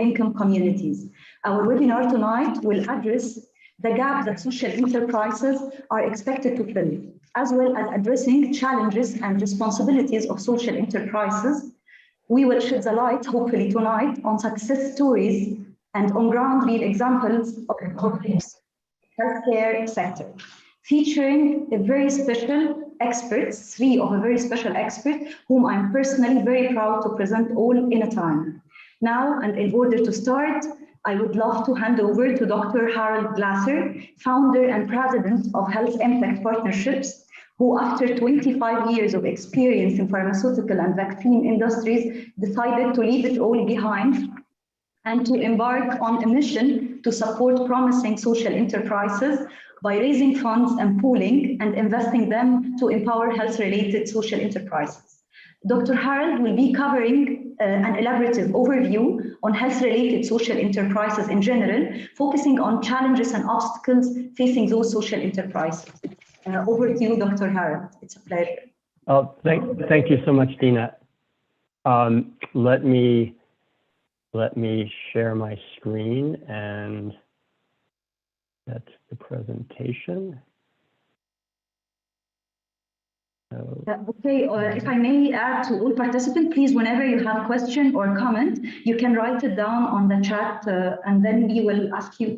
low-income communities. Our webinar tonight will address the gap that social enterprises are expected to fill, as well as addressing challenges and responsibilities of social enterprises. We will shed the light, hopefully tonight, on success stories and on-ground real examples of the healthcare sector, featuring a very special experts, three of a very special expert, whom I'm personally very proud to present all in a time. Now, and in order to start, I would love to hand over to Dr. Harold Glasser, founder and president of Health Impact Partnerships, who after 25 years of experience in pharmaceutical and vaccine industries, decided to leave it all behind and to embark on a mission to support promising social enterprises by raising funds and pooling and investing them to empower health-related social enterprises. Dr. Harold will be covering an elaborative overview on health-related social enterprises in general, focusing on challenges and obstacles facing those social enterprises. Over to you, Dr. Harold. It's a pleasure. Oh, thank you so much, Dina. Let me share my screen, and that's the presentation. Okay, if I may add to all participants, please, whenever you have a question or comment, you can write it down on the chat, and then we will ask you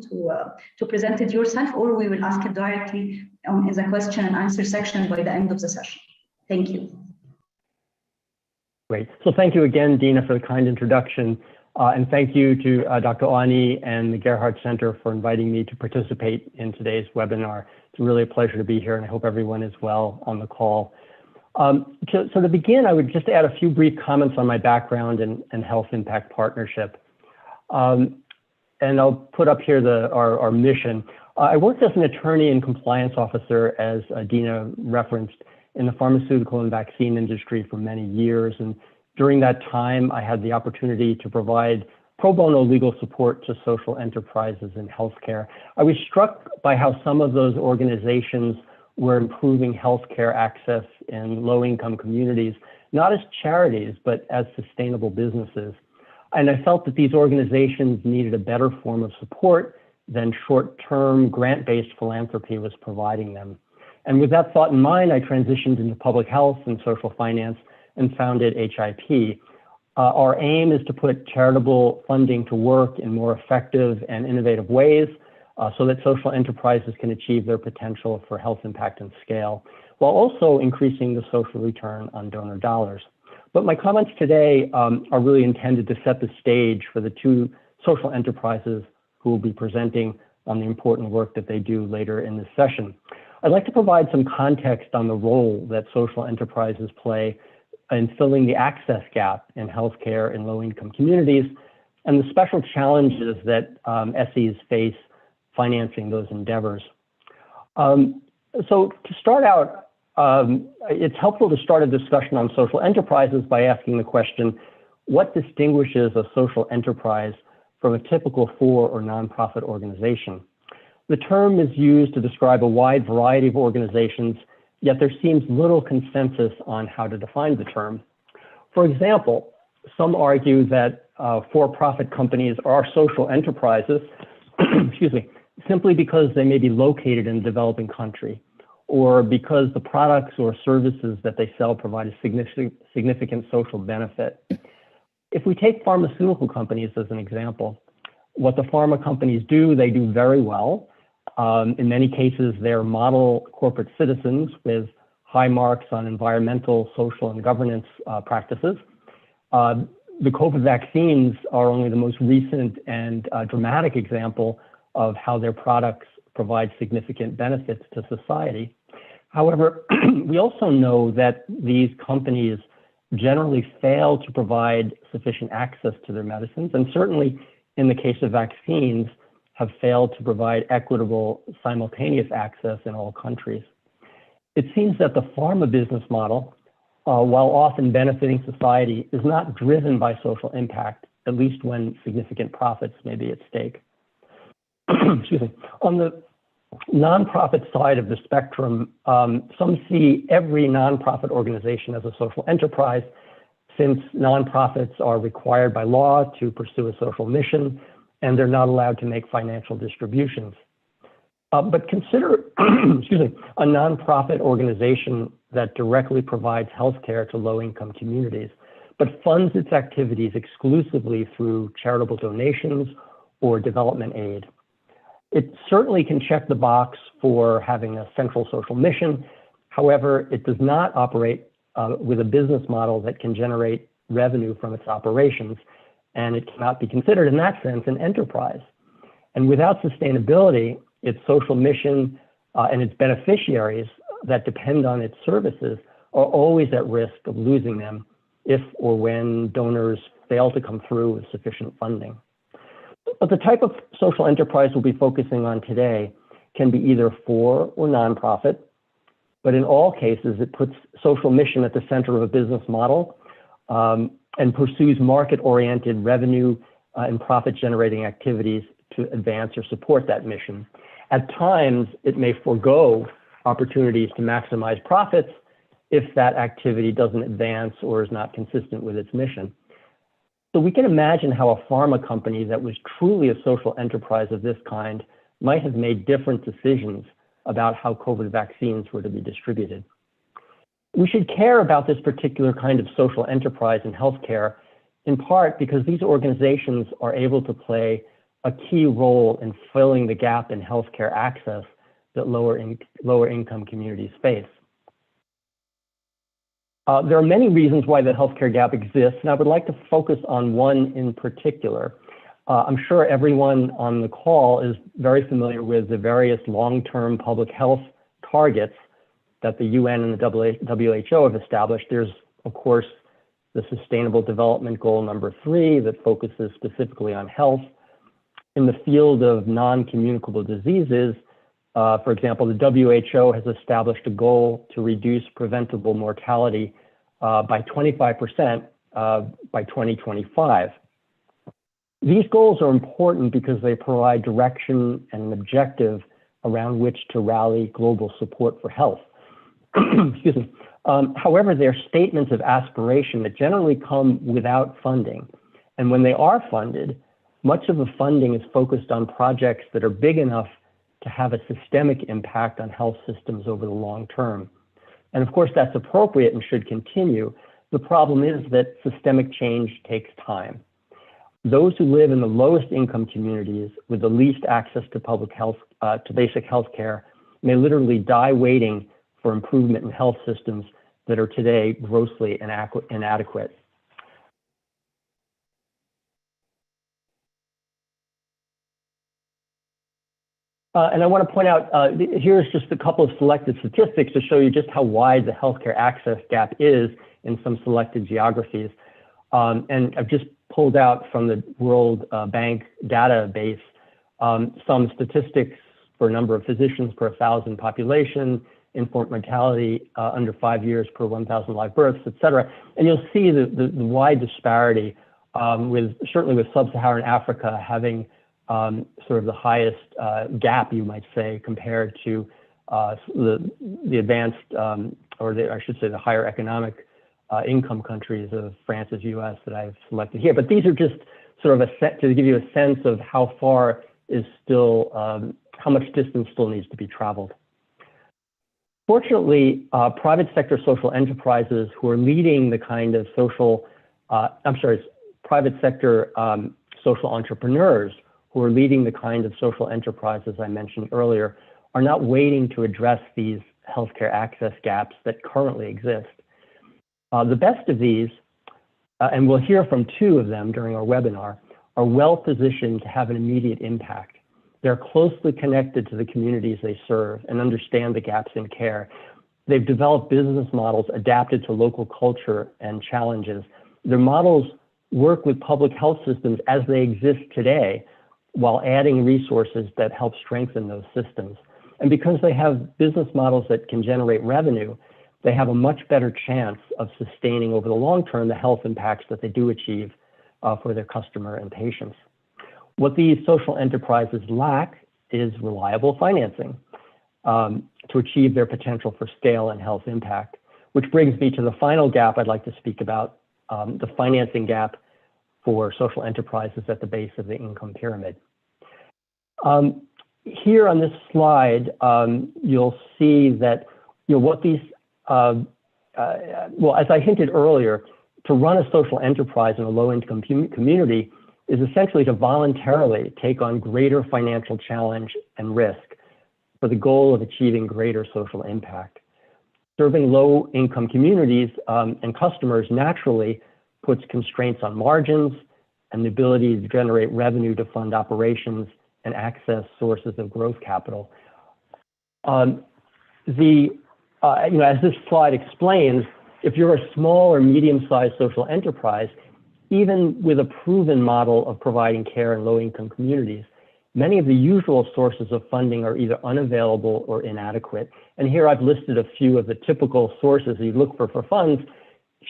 to present it yourself, or we will ask it directly in the question and answer section by the end of the session. Thank you. Great. So thank you again, Dina, for the kind introduction. And thank you to Dr. Ani and the Gerhard Center for inviting me to participate in today's webinar. It's really a pleasure to be here, and I hope everyone is well on the call. So to begin, I would just add a few brief comments on my background and Health Impact Partnership. And I'll put up here our mission. I worked as an attorney and compliance officer, as Dina referenced, in the pharmaceutical and vaccine industry for many years. And during that time, I had the opportunity to provide pro bono legal support to social enterprises in healthcare. I was struck by how some of those organizations were improving healthcare access in low-income communities, not as charities, but as sustainable businesses. And I felt that these organizations needed a better form of support than short-term grant-based philanthropy was providing them. And with that thought in mind, I transitioned into public health and social finance and founded HIP. Our aim is to put charitable funding to work in more effective and innovative ways so that social enterprises can achieve their potential for health impact and scale, while also increasing the social return on donor dollars. But my comments today are really intended to set the stage for the two social enterprises who will be presenting on the important work that they do later in this session. I'd like to provide some context on the role that social enterprises play in filling the access gap in healthcare in low-income communities and the special challenges that SEs face financing those endeavors. So to start out, it's helpful to start a discussion on social enterprises by asking the question, what distinguishes a social enterprise from a typical for or nonprofit organization? The term is used to describe a wide variety of organizations, yet there seems little consensus on how to define the term. For example, some argue that for-profit companies are social enterprises, excuse me, simply because they may be located in a developing country, or because the products or services that they sell provide a significant social benefit. If we take pharmaceutical companies as an example, what the pharma companies do, they do very well. In many cases, they're model corporate citizens with high marks on environmental, social, and governance practices. The COVID vaccines are only the most recent and dramatic example of how their products provide significant benefits to society. However, we also know that these companies generally fail to provide sufficient access to their medicines, and certainly in the case of vaccines, have failed to provide equitable, simultaneous access in all countries. It seems that the pharma business model, while often benefiting society, is not driven by social impact, at least when significant profits may be at stake. Excuse me. On the nonprofit side of the spectrum, some see every nonprofit organization as a social enterprise, since nonprofits are required by law to pursue a social mission, and they're not allowed to make financial distributions. But consider, excuse me, a nonprofit organization that directly provides healthcare to low-income communities, but funds its activities exclusively through charitable donations or development aid. It certainly can check the box for having a central social mission. However, it does not operate with a business model that can generate revenue from its operations, and it cannot be considered in that sense an enterprise. And without sustainability, its social mission and its beneficiaries that depend on its services are always at risk of losing them if or when donors fail to come through with sufficient funding. But the type of social enterprise we'll be focusing on today can be either for or nonprofit, but in all cases, it puts social mission at the center of a business model and pursues market-oriented revenue and profit-generating activities to advance or support that mission. At times, it may forego opportunities to maximize profits if that activity doesn't advance or is not consistent with its mission. So we can imagine how a pharma company that was truly a social enterprise of this kind might have made different decisions about how COVID vaccines were to be distributed. We should care about this particular kind of social enterprise in healthcare, in part because these organizations are able to play a key role in filling the gap in healthcare access that lower income communities face. There are many reasons why the healthcare gap exists, and I would like to focus on one in particular. I'm sure everyone on the call is very familiar with the various long-term public health targets that the UN and the WHO have established. There's, of course, the Sustainable Development Goal number 3 that focuses specifically on health. In the field of non-communicable diseases, for example, the WHO has established a goal to reduce preventable mortality by 25% by 2025. These goals are important because they provide direction and an objective around which to rally global support for health. Excuse me. However, they're statements of aspiration that generally come without funding. And when they are funded, much of the funding is focused on projects that are big enough to have a systemic impact on health systems over the long term. And of course, that's appropriate and should continue. The problem is that systemic change takes time. Those who live in the lowest income communities with the least access to public health, to basic health care, may literally die waiting for improvement in health systems that are today grossly inadequate. And I want to point out, here's just a couple of selected statistics to show you just how wide the healthcare access gap is in some selected geographies. And I've just pulled out from the World Bank database some statistics for number of physicians per 1,000 population, infant mortality under 5 years per 1,000 live births, et cetera. And you'll see the wide disparity certainly with sub-Saharan Africa having sort of the highest gap, you might say, compared to the advanced, I should say the higher economic income countries of France's US that I've selected here. But these are just sort of to give you a sense of how far is still, how much distance still needs to be traveled. Fortunately, private sector social enterprises who are leading the kind of private sector social entrepreneurs who are leading the kind of social enterprises I mentioned earlier are not waiting to address these healthcare access gaps that currently exist. The best of these, and we'll hear from 2 of them during our webinar, are well positioned to have an immediate impact. They're closely connected to the communities they serve and understand the gaps in care. They've developed business models adapted to local culture and challenges. Their models work with public health systems as they exist today, while adding resources that help strengthen those systems. And because they have business models that can generate revenue, they have a much better chance of sustaining over the long term the health impacts that they do achieve for their customer and patients. What these social enterprises lack is reliable financing to achieve their potential for scale and health impact, which brings me to the final gap I'd like to speak about, the financing gap for social enterprises at the base of the income pyramid. Here on this slide, you'll see that what these, well, as I hinted earlier, to run a social enterprise in a low-income community is essentially to voluntarily take on greater financial challenge and risk for the goal of achieving greater social impact. Serving low-income communities and customers naturally puts constraints on margins and the ability to generate revenue to fund operations and access sources of growth capital. As this slide explains, if you're a small or medium-sized social enterprise, even with a proven model of providing care in low-income communities, many of the usual sources of funding are either unavailable or inadequate. And here I've listed a few of the typical sources you look for funds: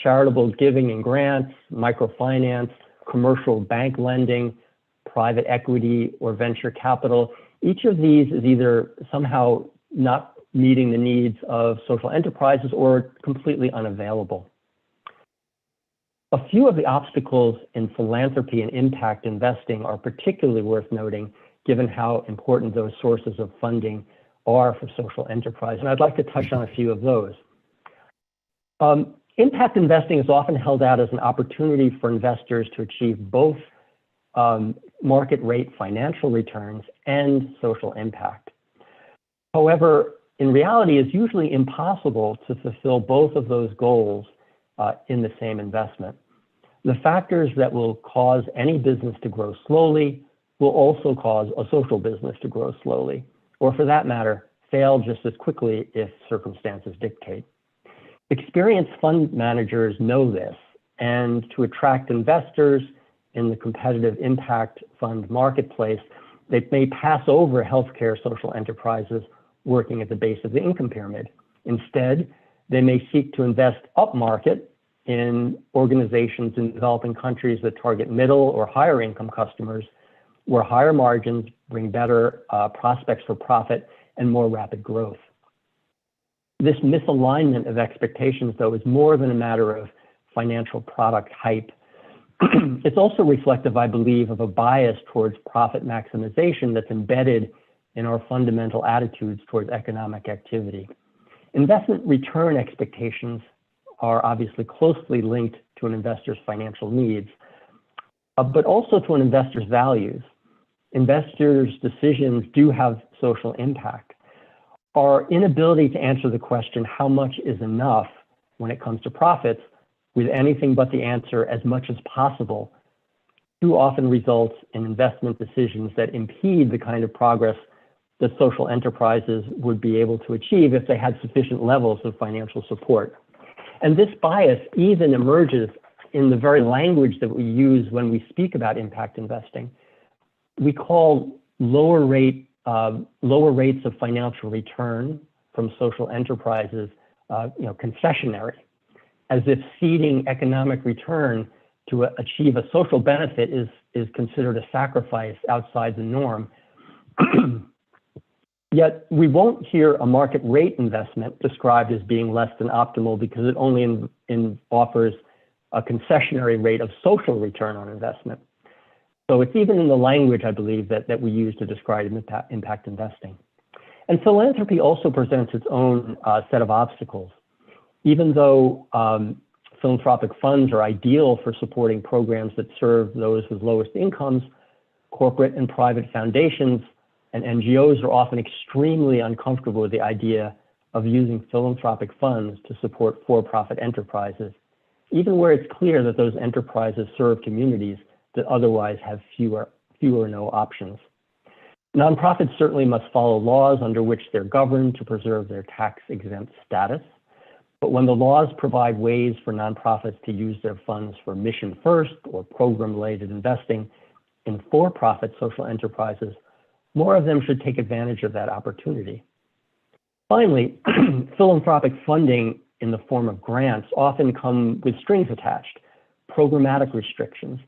charitable giving and grants, microfinance, commercial bank lending, private equity, or venture capital. Each of these is either somehow not meeting the needs of social enterprises or completely unavailable. A few of the obstacles in philanthropy and impact investing are particularly worth noting, given how important those sources of funding are for social enterprise. And I'd like to touch on a few of those. Impact investing is often held out as an opportunity for investors to achieve both market rate financial returns and social impact. However, in reality, it's usually impossible to fulfill both of those goals in the same investment. The factors that will cause any business to grow slowly will also cause a social business to grow slowly, or for that matter, fail just as quickly if circumstances dictate. Experienced fund managers know this, and to attract investors in the competitive impact fund marketplace, they may pass over healthcare social enterprises working at the base of the income pyramid. Instead, they may seek to invest upmarket in organizations in developing countries that target middle or higher income customers, where higher margins bring better prospects for profit and more rapid growth. This misalignment of expectations, though, is more than a matter of financial product hype. It's also reflective, I believe, of a bias towards profit maximization that's embedded in our fundamental attitudes towards economic activity. Investment return expectations are obviously closely linked to an investor's financial needs, but also to an investor's values. Investors' decisions do have social impact. Our inability to answer the question, how much is enough when it comes to profits, with anything but the answer, as much as possible, too often results in investment decisions that impede the kind of progress that social enterprises would be able to achieve if they had sufficient levels of financial support. And this bias even emerges in the very language that we use when we speak about impact investing. We call lower rates of financial return from social enterprises, concessionary, as if ceding economic return to achieve a social benefit is considered a sacrifice outside the norm. Yet we won't hear a market rate investment described as being less than optimal because it only offers a concessionary rate of social return on investment. So it's even in the language, I believe, that we use to describe impact investing. And philanthropy also presents its own set of obstacles. Even though philanthropic funds are ideal for supporting programs that serve those with lowest incomes, corporate and private foundations and NGOs are often extremely uncomfortable with the idea of using philanthropic funds to support for-profit enterprises, even where it's clear that those enterprises serve communities that otherwise have fewer or no options. Nonprofits certainly must follow laws under which they're governed to preserve their tax-exempt status. But when the laws provide ways for nonprofits to use their funds for mission first or program-related investing in for-profit social enterprises, more of them should take advantage of that opportunity. Finally, philanthropic funding in the form of grants often come with strings attached, programmatic restrictions,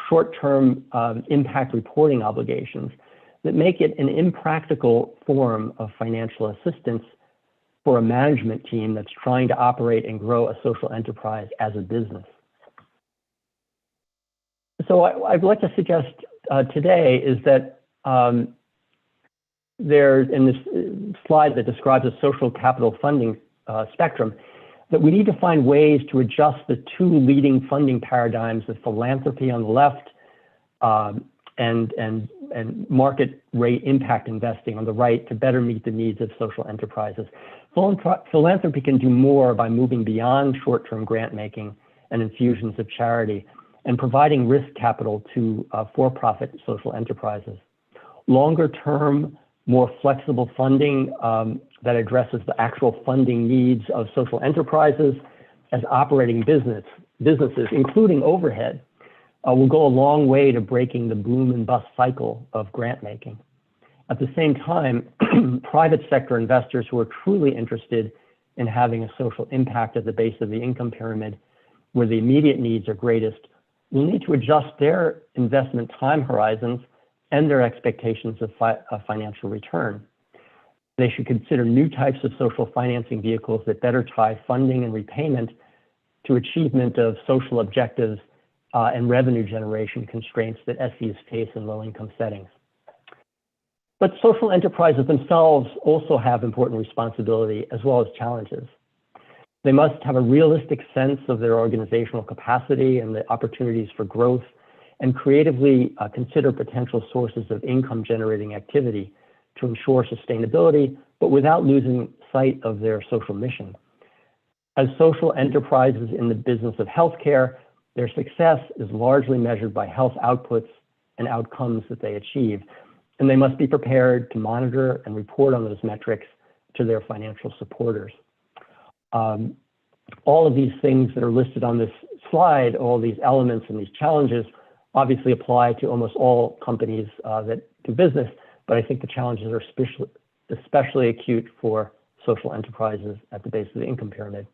short-term impact reporting obligations that make it an impractical form of financial assistance for a management team that's trying to operate and grow a social enterprise as a business. So I'd like to suggest today is that there's in this slide that describes a social capital funding spectrum, that we need to find ways to adjust the two leading funding paradigms of philanthropy on the left and market rate impact investing on the right to better meet the needs of social enterprises. Philanthropy can do more by moving beyond short-term grant making and infusions of charity and providing risk capital to for-profit social enterprises. Longer-term, more flexible funding that addresses the actual funding needs of social enterprises as operating businesses, including overhead, will go a long way to breaking the boom and bust cycle of grant making. At the same time, private sector investors who are truly interested in having a social impact at the base of the income pyramid, where the immediate needs are greatest, will need to adjust their investment time horizons and their expectations of financial return. They should consider new types of social financing vehicles that better tie funding and repayment to achievement of social objectives and revenue generation constraints that SEs face in low-income settings. But social enterprises themselves also have important responsibility as well as challenges. They must have a realistic sense of their organizational capacity and the opportunities for growth, and creatively consider potential sources of income generating activity to ensure sustainability, but without losing sight of their social mission. As social enterprises in the business of healthcare, their success is largely measured by health outputs and outcomes that they achieve, and they must be prepared to monitor and report on those metrics to their financial supporters. All of these things that are listed on this slide, all these elements and these challenges, obviously apply to almost all companies that do business, but I think the challenges are especially acute for social enterprises at the base of the income pyramid.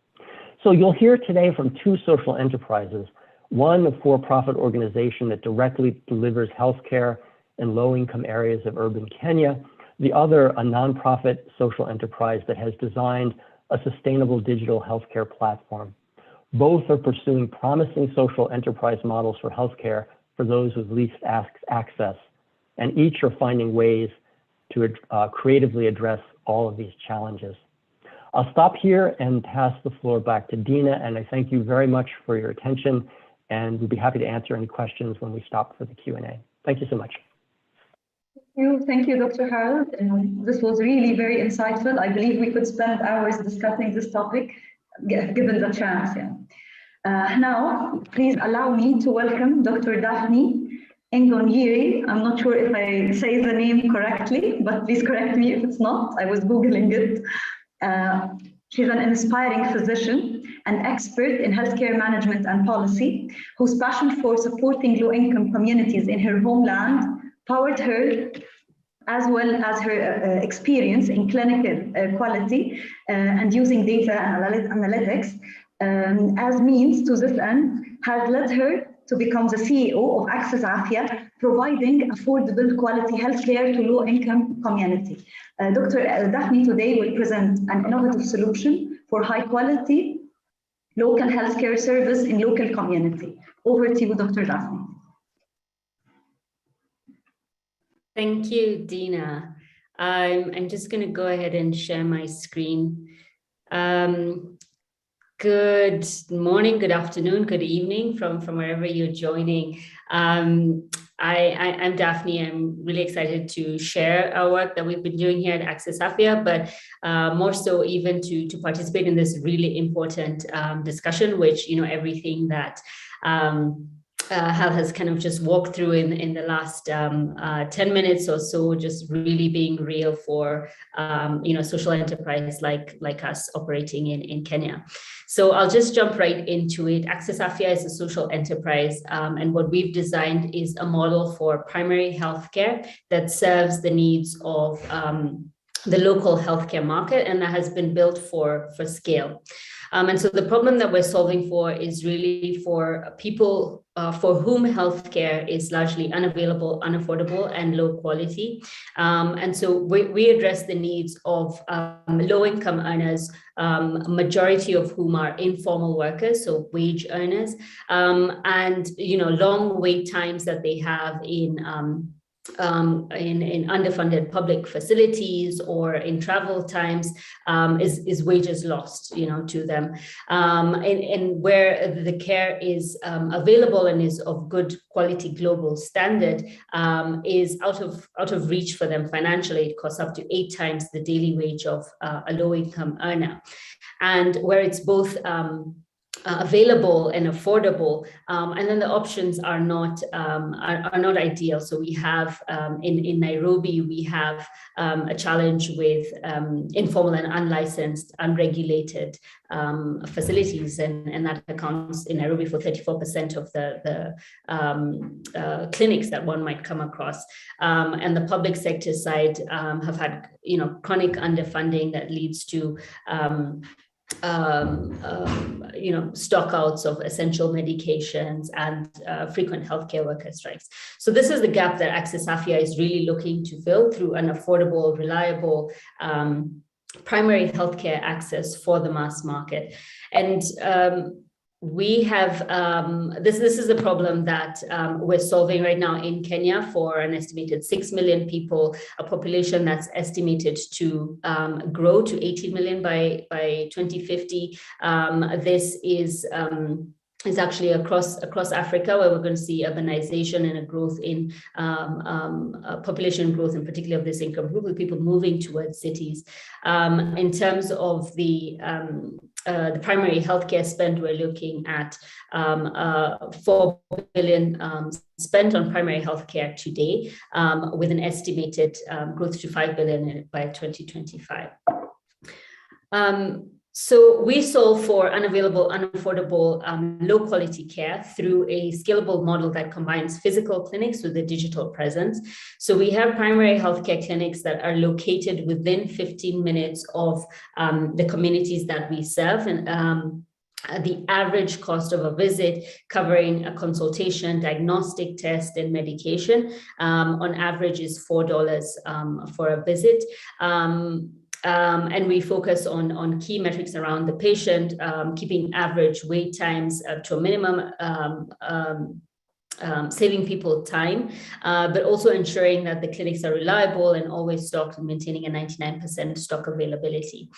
So you'll hear today from two social enterprises, one a for-profit organization that directly delivers healthcare in low-income areas of urban Kenya, the other a nonprofit social enterprise that has designed a sustainable digital healthcare platform. Both are pursuing promising social enterprise models for healthcare for those with least access, and each are finding ways to creatively address all of these challenges. I'll stop here and pass the floor back to Dina, and I thank you very much for your attention, and we'd be happy to answer any questions when we stop for the Q&A. Thank you so much. Thank you, Dr. Harold. This was really very insightful. I believe we could spend hours discussing this topic, given the chance. Now, please allow me to welcome Dr. Daphne Ngunjiri. I'm not sure if I say the name correctly, but please correct me if it's not. I was Googling it. She's an inspiring physician and expert in healthcare management and policy, whose passion for supporting low-income communities in her homeland powered her, as well as her experience in clinical quality and using data analytics as means to this end, has led her to become the CEO of Access Afya, providing affordable quality healthcare to low-income community. Dr. Daphne today will present an innovative solution for high-quality local healthcare service in local community. Over to you, Dr. Daphne. Thank you, Dina. I'm just going to go ahead and share my screen. Good morning, good afternoon, good evening from wherever you're joining. I'm Daphne. I'm really excited to share our work that we've been doing here at Access Afya, but more so even to participate in this really important discussion, which, everything that Hal has kind of just walked through in the last 10 minutes or so, just really being real for, social enterprise like us operating in Kenya. So I'll just jump right into it. Access Afya is a social enterprise, and what we've designed is a model for primary healthcare that serves the needs of the local healthcare market, and that has been built for scale. And so the problem that we're solving for is really for people for whom healthcare is largely unavailable, unaffordable, and low quality. And so we address the needs of low-income earners, majority of whom are informal workers, so wage earners, and long wait times that they have in underfunded public facilities or in travel times, is wages lost, to them. And where the care is available and is of good quality global standard, is out of reach for them financially. It costs up to 8 times the daily wage of a low-income earner. And where it's both available and affordable, and then the options are not ideal. So we have in Nairobi, we have a challenge with informal and unlicensed, unregulated facilities, and that accounts in Nairobi for 34% of the clinics that one might come across. And the public sector side have had chronic underfunding that leads to stockouts of essential medications and frequent healthcare worker strikes. So this is the gap that Access Afya is really looking to fill through an affordable, reliable primary healthcare access for the mass market. And we have, this is a problem that we're solving right now in Kenya for an estimated 6 million people, a population that's estimated to grow to 80 million by 2050. This is actually across Africa, where we're going to see urbanization and a growth in population growth, in particular of this income group, with people moving towards cities. In terms of the primary healthcare spend, we're looking at 4 billion spent on primary healthcare today, with an estimated growth to 5 billion by 2025. So we solve for unavailable, unaffordable, low quality care through a scalable model that combines physical clinics with a digital presence. So we have primary healthcare clinics that are located within 15 minutes of the communities that we serve. And the average cost of a visit, covering a consultation, diagnostic test, and medication, on average is $4 for a visit. And we focus on key metrics around the patient, keeping average wait times to a minimum, saving people time, but also ensuring that the clinics are reliable and always stocked, and maintaining a 99% stock availability.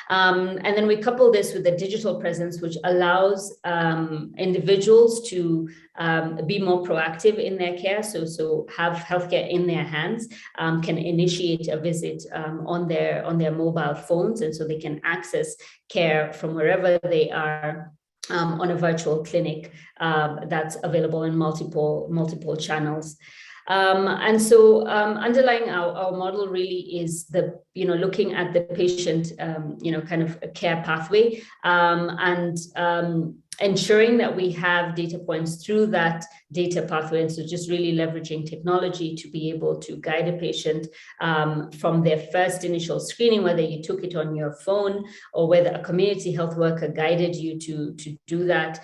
And then we couple this with a digital presence, which allows individuals to be more proactive in their care. So have healthcare in their hands, can initiate a visit on their mobile phones, and so they can access care from wherever they are. On a virtual clinic that's available in multiple channels. And so underlying our model really is the, looking at the patient, kind of a care pathway, and ensuring that we have data points through that data pathway. And so just really leveraging technology to be able to guide a patient from their first initial screening, whether you took it on your phone or whether a community health worker guided you to do that,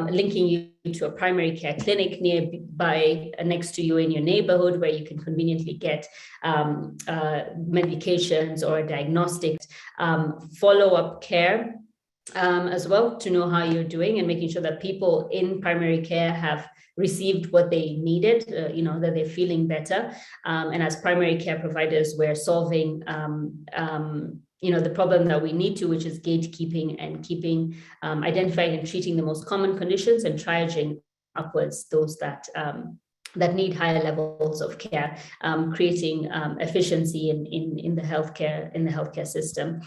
linking you to a primary care clinic nearby, next to you in your neighborhood, where you can conveniently get medications or diagnostic follow-up care. As well, to know how you're doing, and making sure that people in primary care have received what they needed, that they're feeling better. And as primary care providers, we're solving, the problem that we need to, which is gatekeeping and keeping, identifying and treating the most common conditions and triaging upwards those that need higher levels of care, creating efficiency in the healthcare system.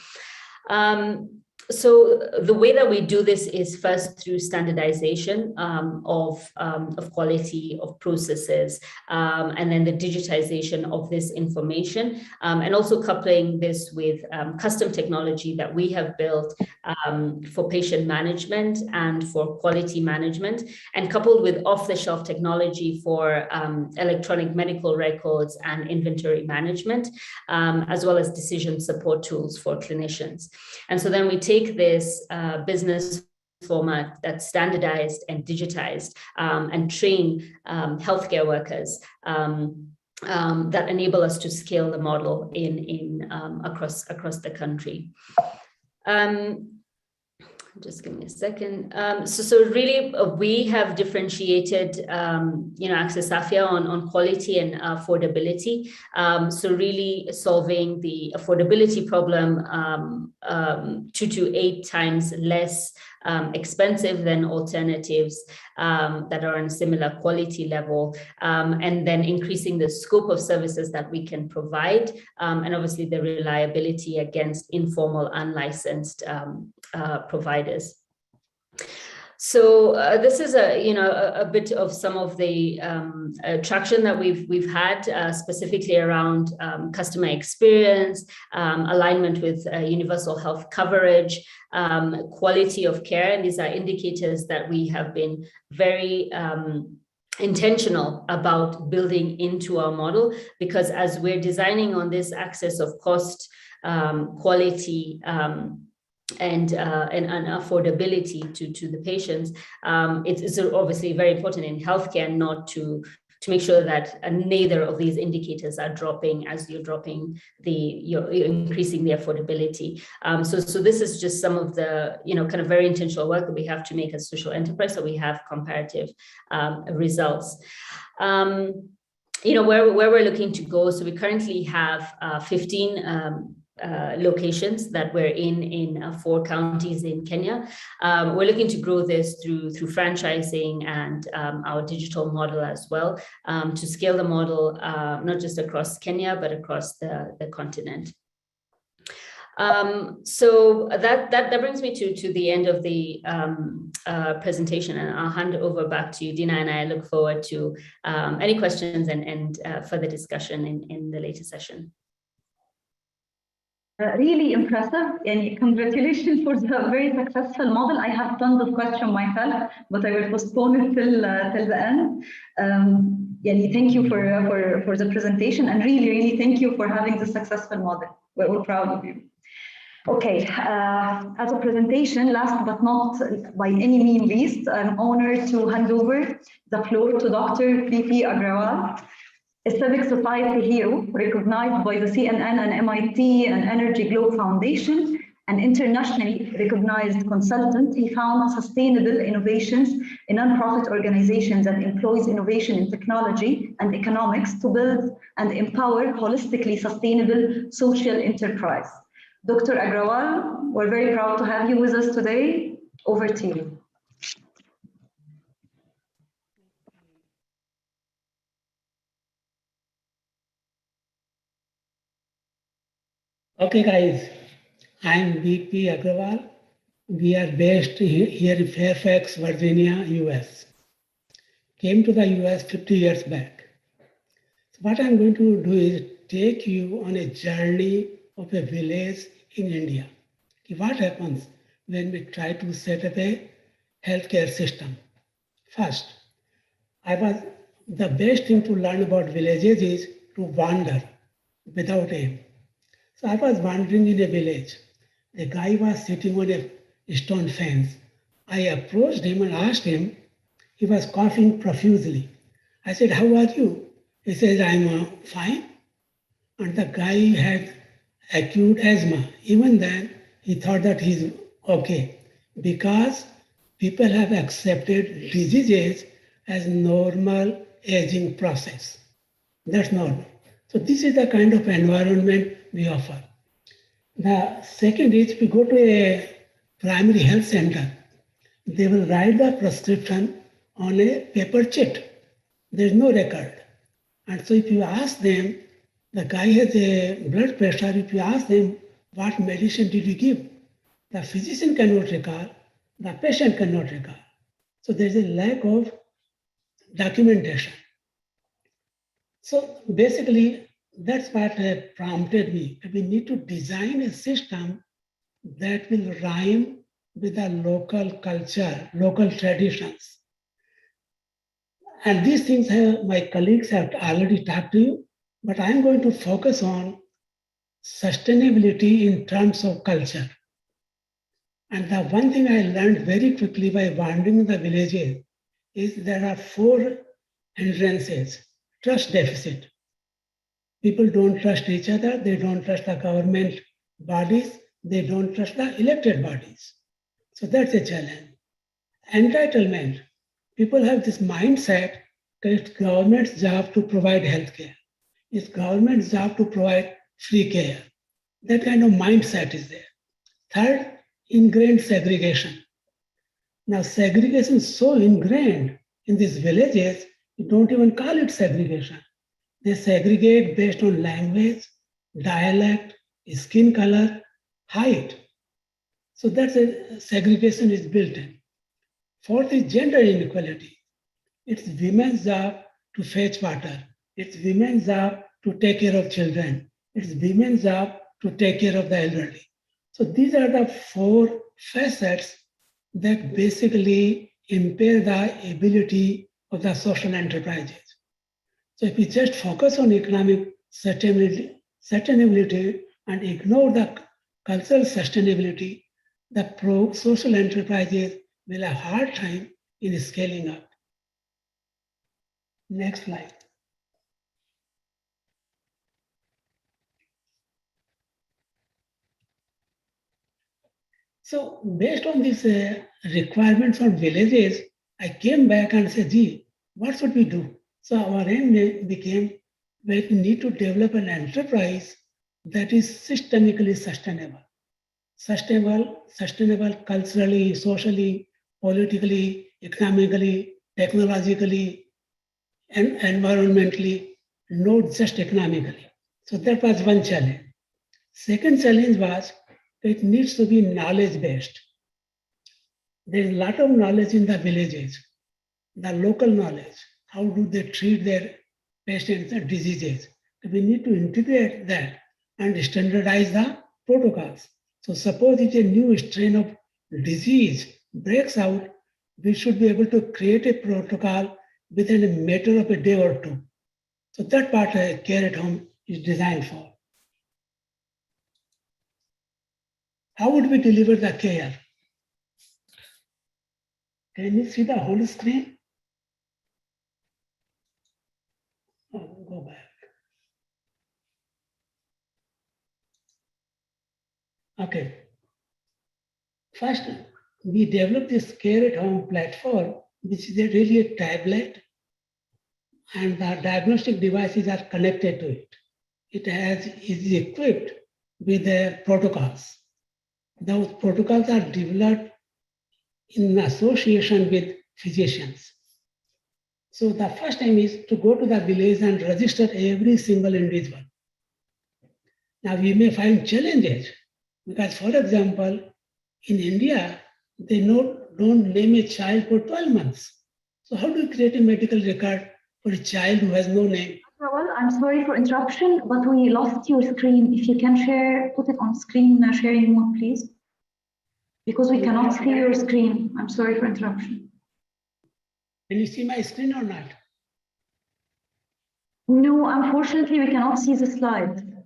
So the way that we do this is first through standardization of quality of processes, and then the digitization of this information, and also coupling this with custom technology that we have built for patient management and for quality management, and coupled with off-the-shelf technology for electronic medical records and inventory management, as well as decision support tools for clinicians. And so then we take this business format that's standardized and digitized, and train healthcare workers that enable us to scale the model across the country. Just give me a second. So really, we have differentiated, Access Afya on quality and affordability. So really solving the affordability problem 2 to 8 times less expensive than alternatives that are on a similar quality level, and then increasing the scope of services that we can provide, and obviously the reliability against informal, unlicensed providers. So this is a bit of some of the traction that we've had specifically around customer experience, alignment with universal health coverage, quality of care, and these are indicators that we have been very intentional about building into our model, because as we're designing on this axis of cost, quality, and affordability to the patients, it's obviously very important in healthcare not to make sure that neither of these indicators are dropping as you're increasing the affordability. So this is just some of the kind of very intentional work that we have to make as social enterprise, so we have comparative results. Where we're looking to go. So we currently have 15 locations that we're in 4 counties in Kenya. We're looking to grow this through franchising and our digital model as well, to scale the model not just across Kenya but across the continent. So that brings me to the end of the presentation, and I'll hand it over back to you, Dina, and I look forward to any questions and further discussion in the later session. Really impressive, and congratulations for the very successful model. I have tons of questions myself, but I will postpone it till the end. Thank you for the presentation, and really thank you for having the successful model. We're all proud of you. Okay, as a presentation, last but not by any means least, I'm honored to hand over the floor to Dr. P.P. Agrawal, a civic society hero recognized by the CNN and MIT and Energy Globe Foundation, an internationally recognized consultant. He found sustainable innovations in nonprofit organizations that employs innovation in technology and economics to build and empower holistically sustainable social enterprise. Dr. Agrawal, we're very proud to have you with us today. Over to you. Okay, guys, I'm V.P. Agrawal. We are based here in Fairfax, Virginia, US. Came to the US 50 years back. So what I'm going to do is take you on a journey of a village in India. What happens when we try to set up a healthcare system? First, the best thing to learn about villages is to wander without aim. So I was wandering in a village. The guy was sitting on a stone fence. I approached him and asked him. He was coughing profusely. I said, "How are you?" He says, "I'm fine." And the guy had acute asthma. Even then, he thought that he's okay, because people have accepted diseases as normal aging process. That's normal. So this is the kind of environment we offer. The second is, we go to a primary health center. They will write the prescription on a paper chit. There's no record. And so if you ask them, the guy has a blood pressure, if you ask them, what medicine did you give? The physician cannot recall, the patient cannot recall. So there's a lack of documentation. So basically, that's what prompted me. We need to design a system that will rhyme with the local culture, local traditions. And these things my colleagues have already talked to you, but I'm going to focus on sustainability in terms of culture. And the one thing I learned very quickly by wandering the villages is there are 4 hindrances. Trust deficit. People don't trust each other. They don't trust the government bodies. They don't trust the elected bodies. So that's a challenge. Entitlement. People have this mindset that it's government's job to provide healthcare. It's government's job to provide free care. That kind of mindset is there. Third, ingrained segregation. Now, segregation is so ingrained in these villages, you don't even call it segregation. They segregate based on language, dialect, skin color, height. So that's a segregation is built in. Fourth is gender inequality. It's women's job to fetch water. It's women's job to take care of children. It's women's job to take care of the elderly. So these are the 4 facets that basically impair the ability of the social enterprises. So if we just focus on economic sustainability and ignore the cultural sustainability, the social enterprises will have a hard time in scaling up. Next slide. So based on these requirements from villages, I came back and said, gee, what should we do? So our aim became we need to develop an enterprise that is systemically sustainable. Sustainable culturally, socially, politically, economically, technologically, and environmentally, not just economically. So that was one challenge. Second challenge was it needs to be knowledge-based. There is a lot of knowledge in the villages, the local knowledge. How do they treat their patients and diseases? We need to integrate that and standardize the protocols. So suppose if a new strain of disease breaks out, we should be able to create a protocol within a matter of a day or 2. So that part care at home is designed for. How would we deliver the care? Can you see the whole screen? Oh, go back. Okay. First, we developed this care at home platform, which is really a tablet, and the diagnostic devices are connected to it. It is equipped with the protocols. Those protocols are developed in association with physicians. So the first time is to go to the village and register every single individual. Now we may find challenges because, for example, in India, they don't name a child for 12 months. So how do you create a medical record for a child who has no name? Well, I'm sorry for interruption, but we lost your screen. If you can share, put it on screen sharing mode, please. Because we cannot see your screen. I'm sorry for interruption. Can you see my screen or not? No, unfortunately, we cannot see the slide.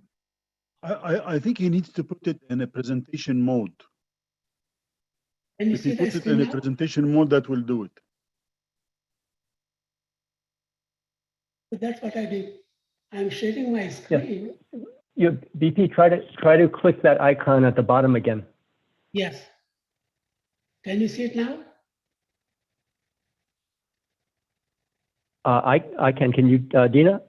I think he needs to put it in a presentation mode. Can you If see he the puts it screen in a now? presentation mode, that will do it. So that's what I did. I'm sharing my screen. BP, try to click that icon at the bottom again. Yes. Can you see it now? I can. Can you, Dina?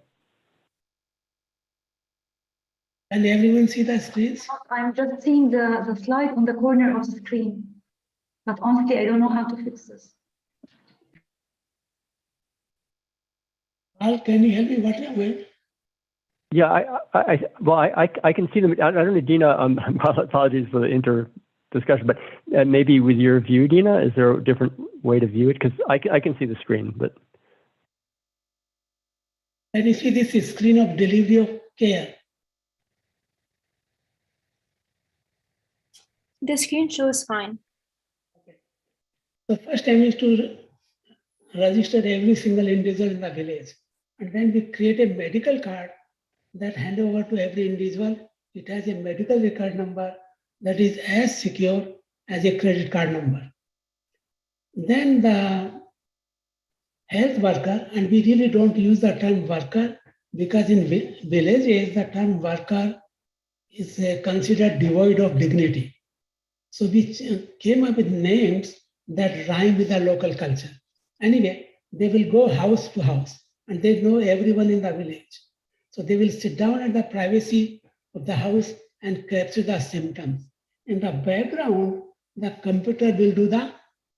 Can everyone see the screens? I'm just seeing the slide on the corner of the screen. But honestly, I don't know how to fix this. Al, can you help me? What are you? Yeah, I can see them. I don't know, Dina. Apologies for the discussion, but maybe with your view, Dina, is there a different way to view it? Because I can see the screen, but. Can you see this screen of delivery of care? The screen shows fine. The first time is to register every single individual in the village. And then we create a medical card that hand over to every individual. It has a medical record number that is as secure as a credit card number. Then the health worker, and we really don't use the term worker because in villages, the term worker is considered devoid of dignity. So we came up with names that rhyme with the local culture. Anyway, they will go house to house and they know everyone in the village. So they will sit down at the privacy of the house and capture the symptoms. In the background, the computer will do the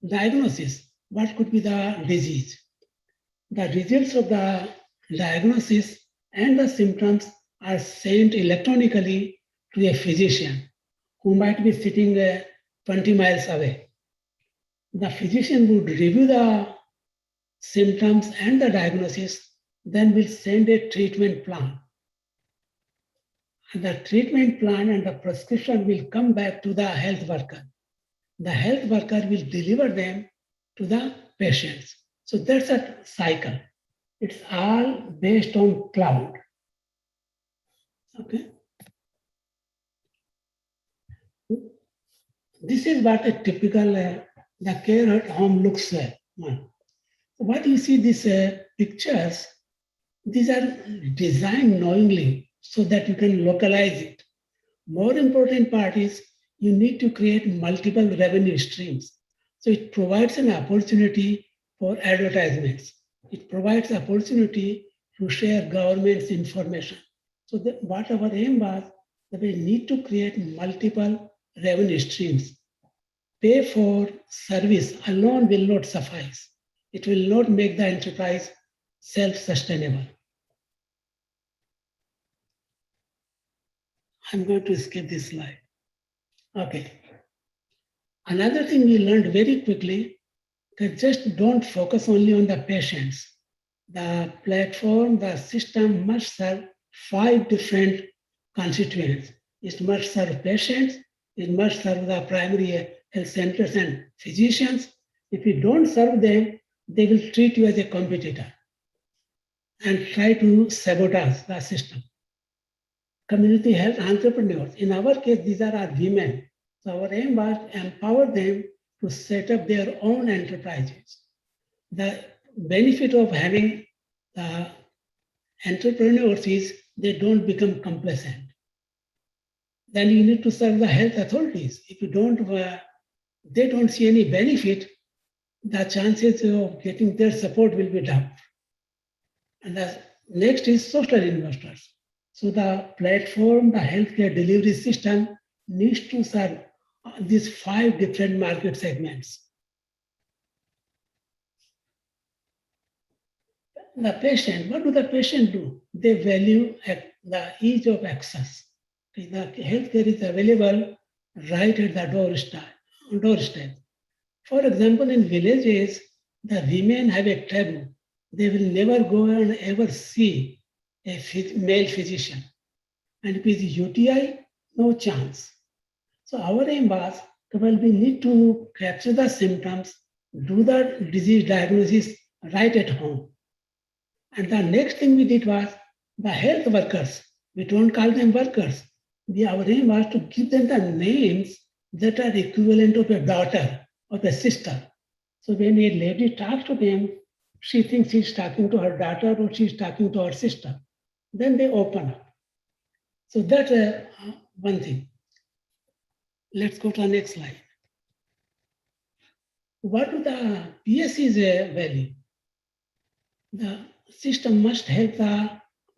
diagnosis. What could be the disease? The results of the diagnosis and the symptoms are sent electronically to a physician who might be sitting 20 miles away. The physician would review the symptoms and the diagnosis, then will send a treatment plan. And the treatment plan and the prescription will come back to the health worker. The health worker will deliver them to the patients. So that's a cycle. It's all based on cloud. Okay. This is what a typical the care at home looks like. What you see these pictures, these are designed knowingly so that you can localize it. More important part is you need to create multiple revenue streams. So it provides an opportunity for advertisements. It provides opportunity to share government's information. So what our aim was that we need to create multiple revenue streams. Pay for service alone will not suffice. It will not make the enterprise self-sustainable. I'm going to skip this slide. Okay. Another thing we learned very quickly, that just don't focus only on the patients. The platform, the system must serve 5 different constituents. It must serve patients, it must serve the primary health centers and physicians. If you don't serve them, they will treat you as a competitor and try to sabotage the system. Community health entrepreneurs, in our case, these are our women. So our aim was to empower them to set up their own enterprises. The benefit of having entrepreneurs is they don't become complacent. Then you need to serve the health authorities. If you don't, they don't see any benefit, the chances of getting their support will be down. And the next is social investors. So the platform, the healthcare delivery system needs to serve these 5 different market segments. The patient, what do the patient do? They value the ease of access. The healthcare is available right at the doorstep. For example, in villages, the women have a taboo. They will never go and ever see a male physician. And if it's UTI, no chance. So our aim was, well, we need to capture the symptoms, do the disease diagnosis right at home. And the next thing we did was the health workers. We don't call them workers. Our aim was to give them the names that are equivalent of a daughter, of a sister. So when a lady talks to them, she thinks she's talking to her daughter or she's talking to her sister. Then they open up. So that's one thing. Let's go to the next slide. What do the PSCs value? The system must help the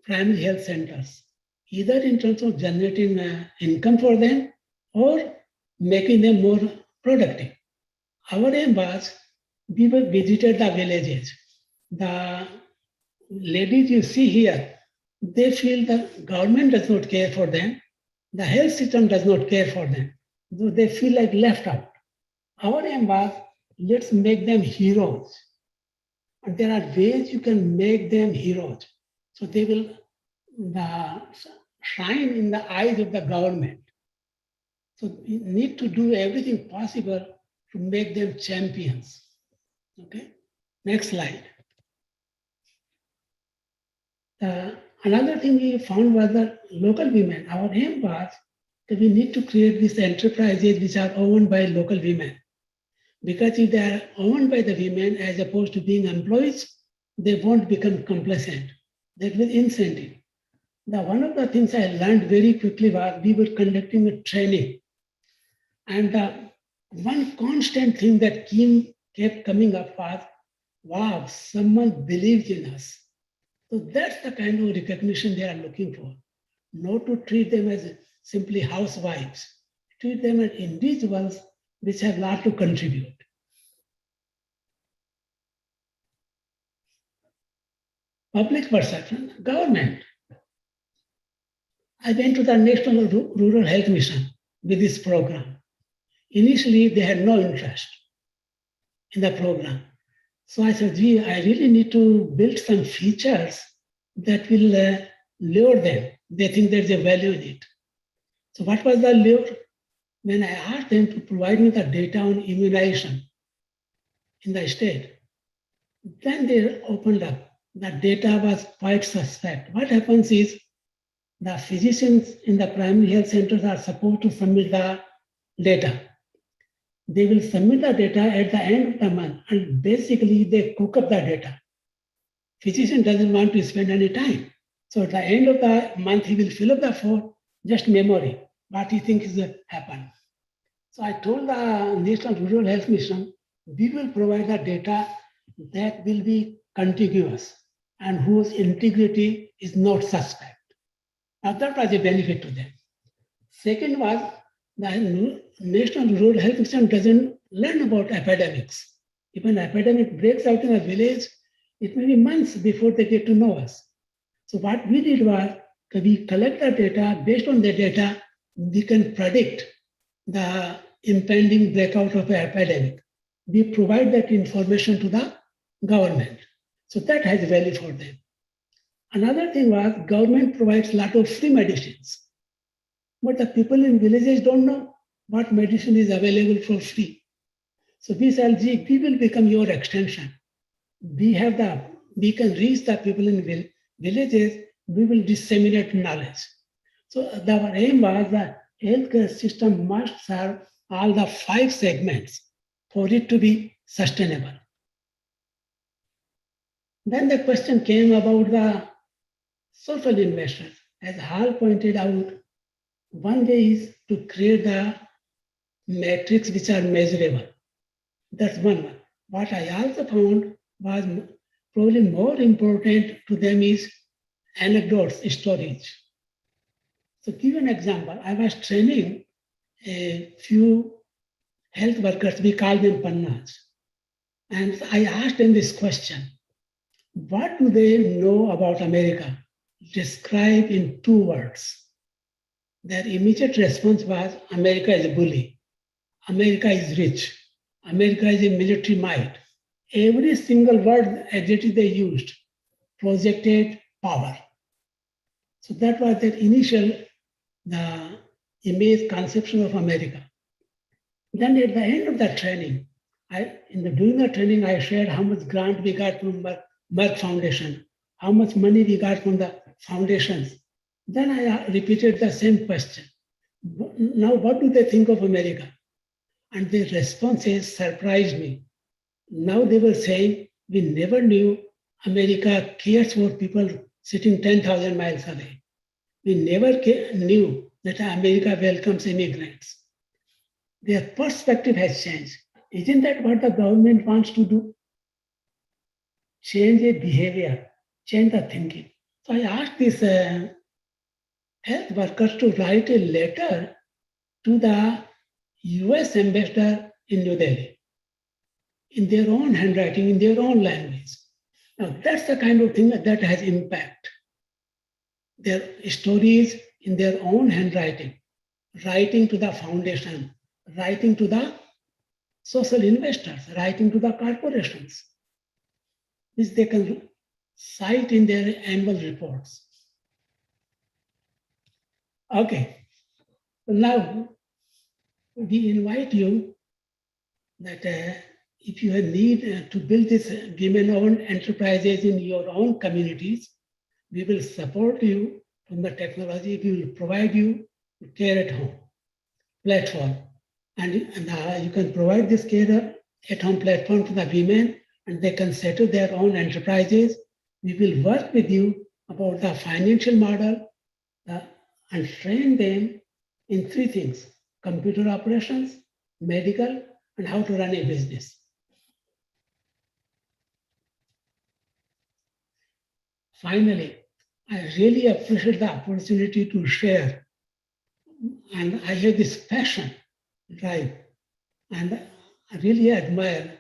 primary health centers, either in terms of generating income for them or making them more productive. Our aim was, we visited the villages. The ladies you see here, they feel the government does not care for them. The health system does not care for them. So they feel like left out. Our aim was, let's make them heroes. And there are ways you can make them heroes. So they will shine in the eyes of the government. So you need to do everything possible to make them champions. Okay, next slide. Another thing we found was that local women, our aim was that we need to create these enterprises which are owned by local women. Because if they are owned by the women as opposed to being employees, they won't become complacent. That will incentive. Now, one of the things I learned very quickly was we were conducting a training. And one constant thing that kept coming up was, wow, someone believes in us. So that's the kind of recognition they are looking for. Not to treat them as simply housewives, treat them as individuals which have a lot to contribute. Public perception, government. I went to the National Rural Health Mission with this program. Initially, they had no interest in the program. So I said, gee, I really need to build some features that will lure them. They think there's a value in it. So what was the lure? When I asked them to provide me the data on immunization in the state, then they opened up. The data was quite suspect. What happens is the physicians in the primary health centers are supposed to submit the data. They will submit the data at the end of the month, and basically they cook up the data. Physician doesn't want to spend any time. So at the end of the month, he will fill up the form, just memory, what he thinks is happened. So I told the National Rural Health Mission, we will provide the data that will be contiguous and whose integrity is not suspect. Now that was a benefit to them. Second was the National Rural Health Mission doesn't learn about epidemics. If an epidemic breaks out in a village, it may be months before they get to know us. So what we did was we collect the data. Based on the data, we can predict the impending breakout of an epidemic. We provide that information to the government. So that has value for them. Another thing was government provides a lot of free medicines. But the people in villages don't know what medicine is available for free. So we said, gee, we will become your extension. We can reach the people in villages, we will disseminate knowledge. So our aim was that healthcare system must serve all the 5 segments for it to be sustainable. Then the question came about the social investors. As Hal pointed out, one way is to create the metrics which are measurable. That's one. What I also found was probably more important to them is anecdotes, stories. So give you an example. I was training a few health workers, we call them pannas. And I asked them this question: what do they know about America? Describe in 2 words. Their immediate response was, America is a bully. America is rich. America is a military might. Every single word, adjective they used, projected power. So that was their initial, the image conception of America. Then at the end of the training, during the training, I shared how much grant we got from Merck Foundation, how much money we got from the foundations. Then I repeated the same question. Now, what do they think of America? And the responses surprised me. Now they were saying, we never knew America cares for people sitting 10,000 miles away. We never knew that America welcomes immigrants. Their perspective has changed. Isn't that what the government wants to do? Change the behavior, change the thinking. So I asked these health workers to write a letter to the US ambassador in New Delhi in their own handwriting, in their own language. Now that's the kind of thing that has impact. Their stories in their own handwriting, writing to the foundation, writing to the social investors, writing to the corporations, which they can cite in their annual reports. Okay, now we invite you that if you need to build these women-owned enterprises in your own communities, we will support you from the technology. We will provide you care at home platform. And you can provide this care at home platform to the women, and they can set up their own enterprises. We will work with you about the financial model and train them in three things: computer operations, medical, and how to run a business. Finally, I really appreciate the opportunity to share. And I have this passion drive, and I really admire.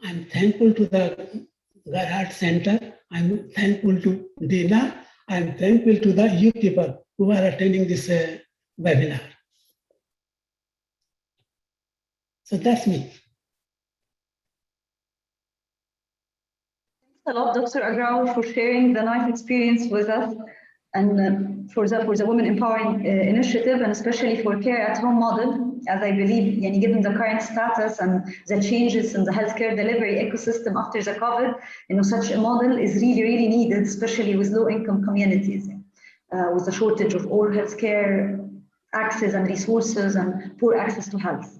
I'm thankful to the Gerhard Center. I'm thankful to Dina. I'm thankful to the youth people who are attending this webinar. So that's me. Thanks a lot, Dr. Agrawal, for sharing the nice experience with us, and for the Women Empowering Initiative, and especially for care at home model, as I believe, given the current status and the changes in the healthcare delivery ecosystem after the COVID, such a model is really, really needed, especially with low-income communities, with the shortage of all healthcare access and resources and poor access to health.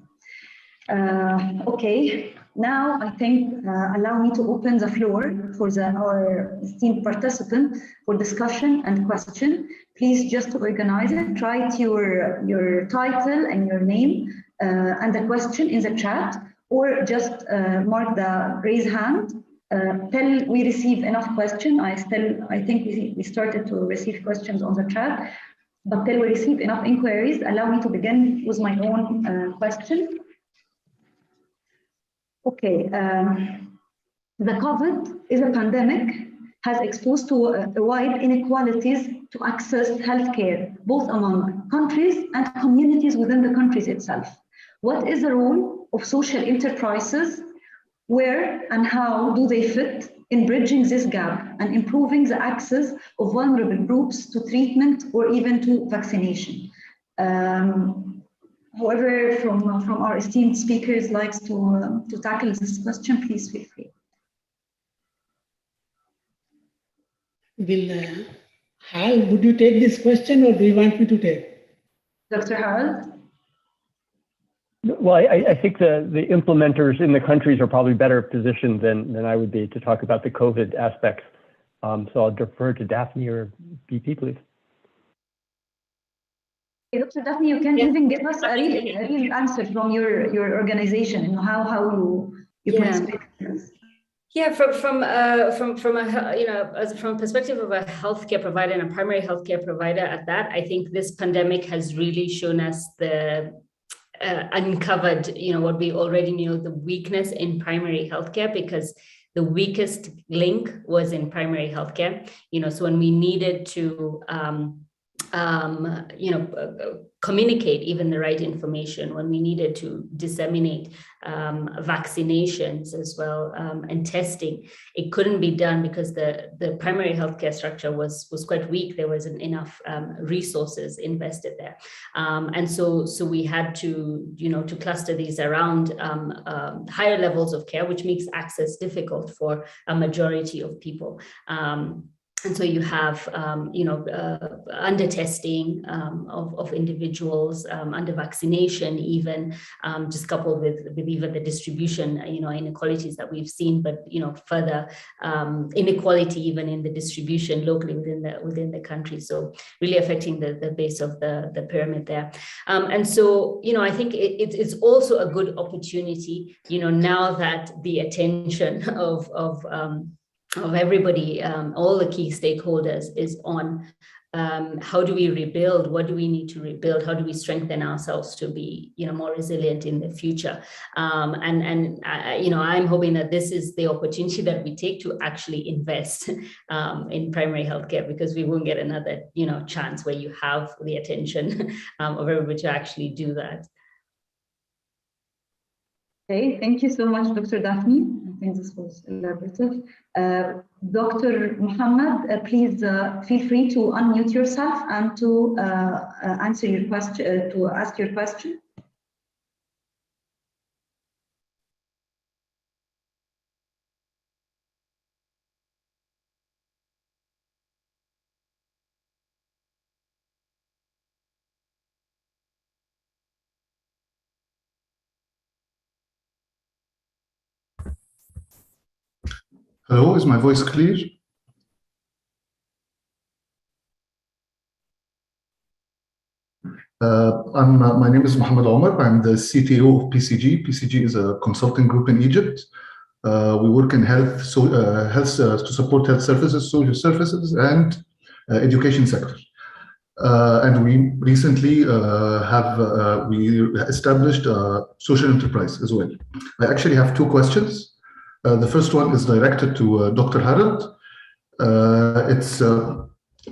Okay, now I think allow me to open the floor for our esteemed participant for discussion and question. Please just organize it, write your title and your name and the question in the chat, or just mark the raise hand till we receive enough questions. I think we started to receive questions on the chat, but till we receive enough inquiries, allow me to begin with my own question. Okay, the COVID is a pandemic, has exposed to wide inequalities to access healthcare, both among countries and communities within the countries itself. What is the role of social enterprises? Where and how do they fit in bridging this gap and improving the access of vulnerable groups to treatment or even to vaccination? Whoever from our esteemed speakers likes to tackle this question, please feel free. Hal, would you take this question, or do you want me to take? Dr. Harold? Well, I think the implementers in the countries are probably better positioned than I would be to talk about the COVID aspects. So I'll defer to Daphne or BP, please. Dr. Daphne, you can even give us a real answer from your organization, how you participate in this. Yeah, from a perspective of a healthcare provider and a primary healthcare provider at that, I think this pandemic has really shown us uncovered, what we already knew, the weakness in primary healthcare, because the weakest link was in primary healthcare. So when we needed to communicate even the right information, when we needed to disseminate vaccinations as well and testing, it couldn't be done because the primary healthcare structure was quite weak. There wasn't enough resources invested there, and so we had to cluster these around higher levels of care, which makes access difficult for a majority of people. And so you have, under testing of individuals, under vaccination, even just coupled with even the distribution, inequalities that we've seen, but further inequality even in the distribution locally within the country. So really affecting the base of the pyramid there. And so I think it's also a good opportunity, now that the attention of everybody, all the key stakeholders, is on how do we rebuild? What do we need to rebuild? How do we strengthen ourselves to be, more resilient in the future? I'm hoping that this is the opportunity that we take to actually invest in primary healthcare, because we won't get another, chance where you have the attention of everybody to actually do that. Okay, thank you so much, Dr. Daphne. I think this was elaborative. Dr. Muhammad, please feel free to unmute yourself and to answer your question, to ask your question. Hello, is my voice clear? My name is Mohammed Omar. I'm the CTO of PCG. PCG is a consulting group in Egypt. We work in health, to support health services, social services, and education sector. And we recently we established a social enterprise as well. I actually have two questions. The first one is directed to Dr. Harold. It's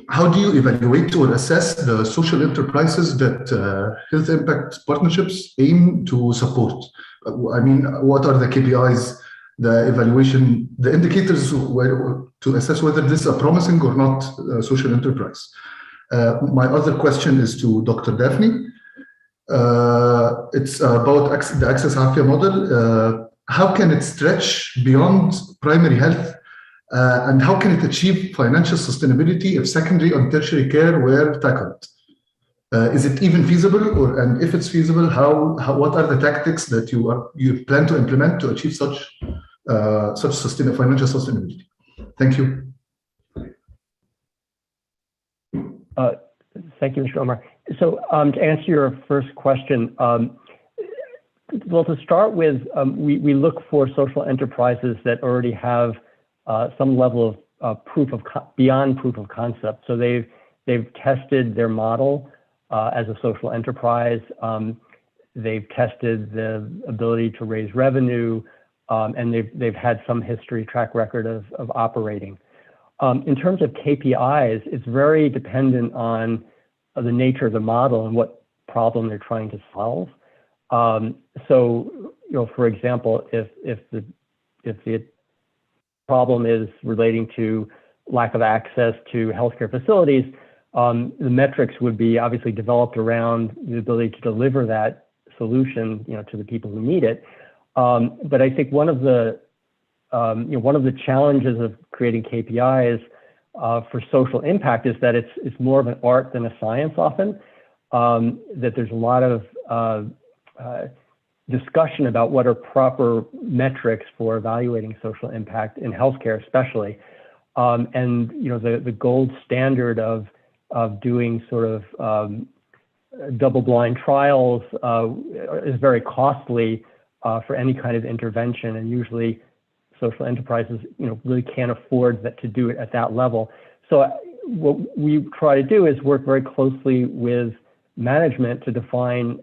how do you evaluate or assess the social enterprises that health impact partnerships aim to support? I mean, what are the KPIs, the evaluation, the indicators to assess whether this is a promising or not social enterprise? My other question is to Dr. Daphne. It's about the Access Afya model. How can it stretch beyond primary health? And how can it achieve financial sustainability if secondary and tertiary care were tackled? Is it even feasible, and if it's feasible, what are the tactics that you plan to implement to achieve such financial sustainability? Thank you. Thank you, Mr. Omar. So to answer your first question, well, to start with, we look for social enterprises that already have some level of beyond proof of concept. So they've tested their model as a social enterprise. They've tested the ability to raise revenue, and they've had some history, track record of operating. In terms of KPIs, it's very dependent on the nature of the model and what problem they're trying to solve. So, for example, if the problem is relating to lack of access to healthcare facilities, the metrics would be obviously developed around the ability to deliver that solution, to the people who need it. But I think one of the challenges of creating KPIs for social impact is that it's more of an art than a science often. That there's a lot of discussion about what are proper metrics for evaluating social impact in healthcare, especially. And the gold standard of doing sort of double-blind trials is very costly for any kind of intervention, and usually social enterprises really can't afford to do it at that level. So what we try to do is work very closely with management to define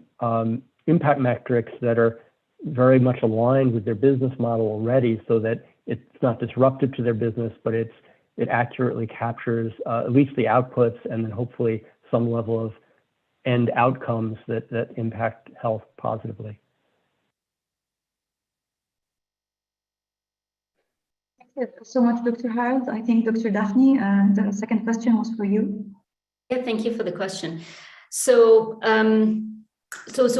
impact metrics that are very much aligned with their business model already, so that it's not disruptive to their business, but it accurately captures at least the outputs, and then hopefully some level of end outcomes that impact health positively. Thank you so much, Dr. Harold. I think Dr. Daphne, the second question was for you. Yeah, thank you for the question. So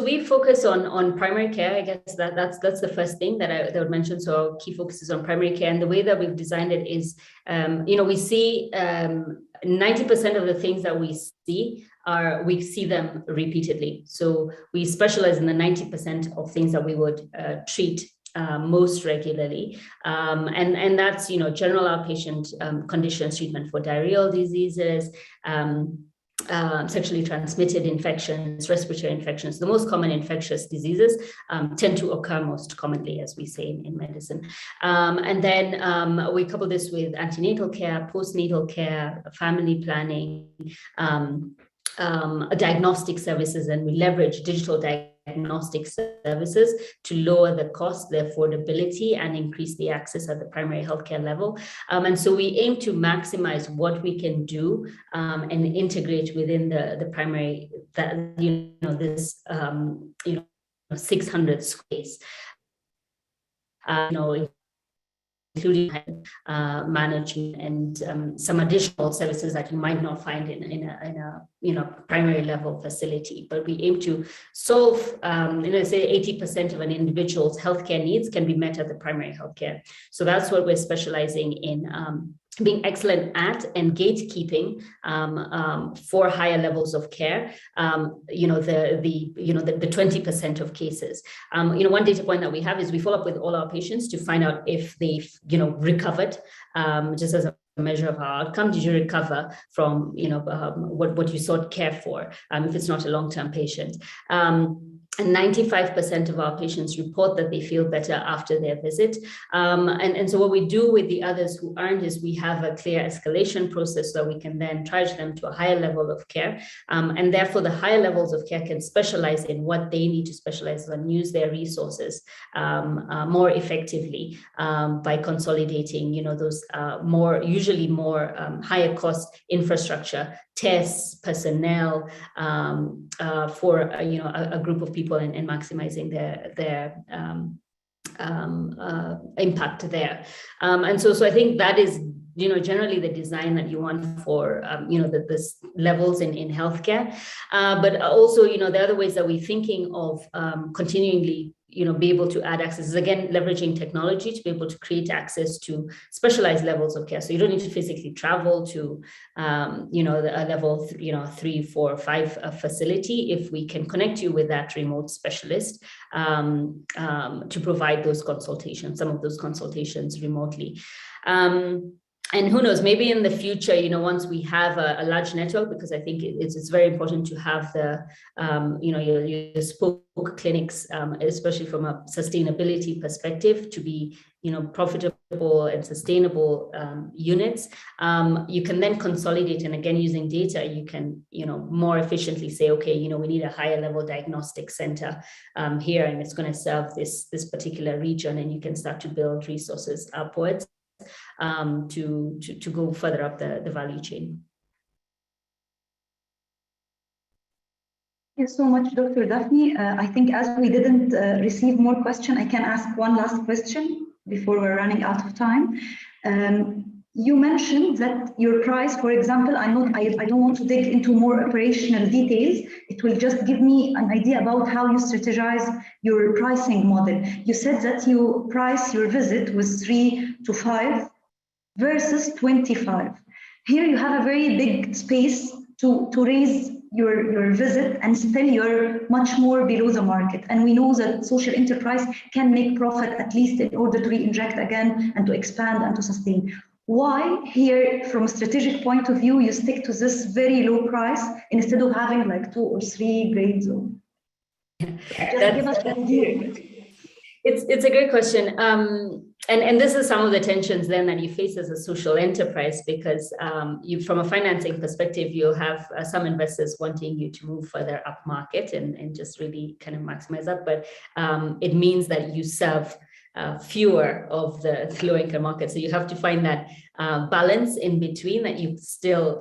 we focus on primary care. I guess that's the first thing that I would mention. So our key focus is on primary care, and the way that we've designed it is, we see 90% of the things that we see them repeatedly. So we specialize in the 90% of things that we would treat most regularly, and that's general outpatient conditions, treatment for diarrheal diseases, sexually transmitted infections, respiratory infections. The most common infectious diseases tend to occur most commonly, as we say in medicine. And then we couple this with antenatal care, postnatal care, family planning, diagnostic services, and we leverage digital diagnostic services to lower the cost, the affordability, and increase the access at the primary healthcare level. And so we aim to maximize what we can do and integrate within the primary, this 600 space, including management and some additional services that you might not find in a primary level facility, but we aim to solve, say 80% of an individual's healthcare needs can be met at the primary healthcare. So that's what we're specializing in, being excellent at and gatekeeping for higher levels of care. The 20% of cases. One data point that we have is we follow up with all our patients to find out if they've recovered, just as a measure of our outcome. Did you recover from what you sought care for, if it's not a long-term patient? And 95% of our patients report that they feel better after their visit. And so what we do with the others who aren't is we have a clear escalation process so we can then charge them to a higher level of care. And therefore the higher levels of care can specialize in what they need to specialize and use their resources more effectively by consolidating, those usually more higher cost infrastructure, tests, personnel for a group of people and maximizing their impact there. And so I think that is generally the design that you want for the levels in healthcare, but also the other ways that we're thinking of continually be able to add access is again leveraging technology to be able to create access to specialized levels of care. So you don't need to physically travel to a level 3, 4, 5 facility if we can connect you with that remote specialist to provide those consultations, some of those consultations remotely. And who knows, maybe in the future, once we have a large network, because I think it's very important to have the, your spoke clinics, especially from a sustainability perspective, to be, profitable and sustainable units. You can then consolidate, and again, using data, you can, more efficiently say, okay, we need a higher level diagnostic center here, and it's going to serve this particular region, and you can start to build resources upwards. To go further up the value chain. Thank you so much, Dr. Daphne. I think as we didn't receive more questions, I can ask one last question before we're running out of time. You mentioned that your price, for example, I don't want to dig into more operational details. It will just give me an idea about how you strategize your pricing model. You said that you price your visit with 3 to 5 versus 25. Here you have a very big space to raise your visit, and still you're much more below the market. And we know that social enterprise can make profit at least in order to re-inject again and to expand and to sustain. Why here, from a strategic point of view, you stick to this very low price instead of having like 2 or 3 grades? Just give us an idea. It's a great question. And this is some of the tensions then that you face as a social enterprise, because from a financing perspective, you'll have some investors wanting you to move further up market and just really kind of maximize that. But it means that you serve fewer of the low income market. So you have to find that balance in between, that you still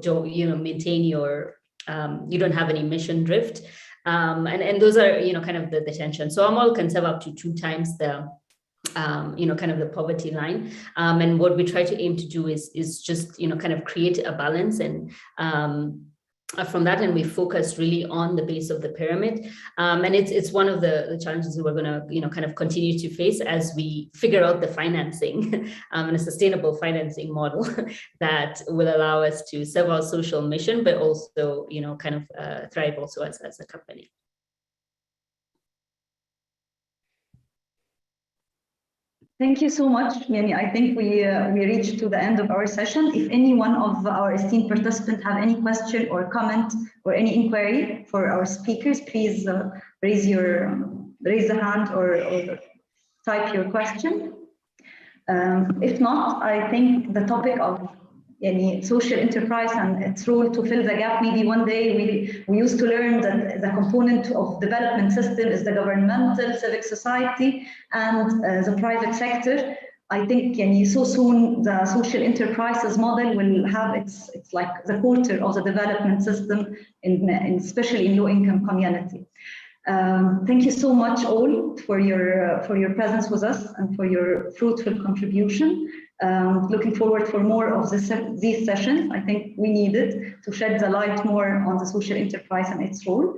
don't, maintain your, you don't have any mission drift. And those are, kind of the tension. So our model can serve up to 2 times the, kind of the poverty line. And what we try to aim to do is just, kind of create a balance, and from that, and we focus really on the base of the pyramid. And it's one of the challenges that we're going to, kind of continue to face as we figure out the financing and a sustainable financing model that will allow us to serve our social mission, but also, kind of thrive also as a company. Thank you so much. I think we reached to the end of our session. If any one of our esteemed participants have any question or comment or any inquiry for our speakers, please raise the hand or type your question. If not, I think the topic of social enterprise and its role to fill the gap. Maybe one day we used to learn that the component of development system is the governmental, civic society, and the private sector. I think so soon the social enterprises model will have it's like the quarter of the development system, especially in low-income community. Thank you so much all for your presence with us and for your fruitful contribution. Looking forward for more of these sessions. I think we need it to shed the light more on the social enterprise and its role.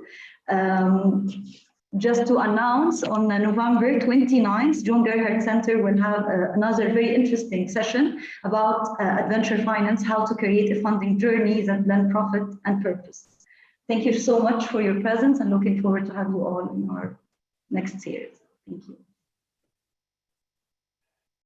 Just to announce, on November 29th, John Gerhardt Center will have another very interesting session about adventure finance, how to create a funding journey that blend profit and purpose. Thank you so much for your presence and looking forward to have you all in our next series. Thank you.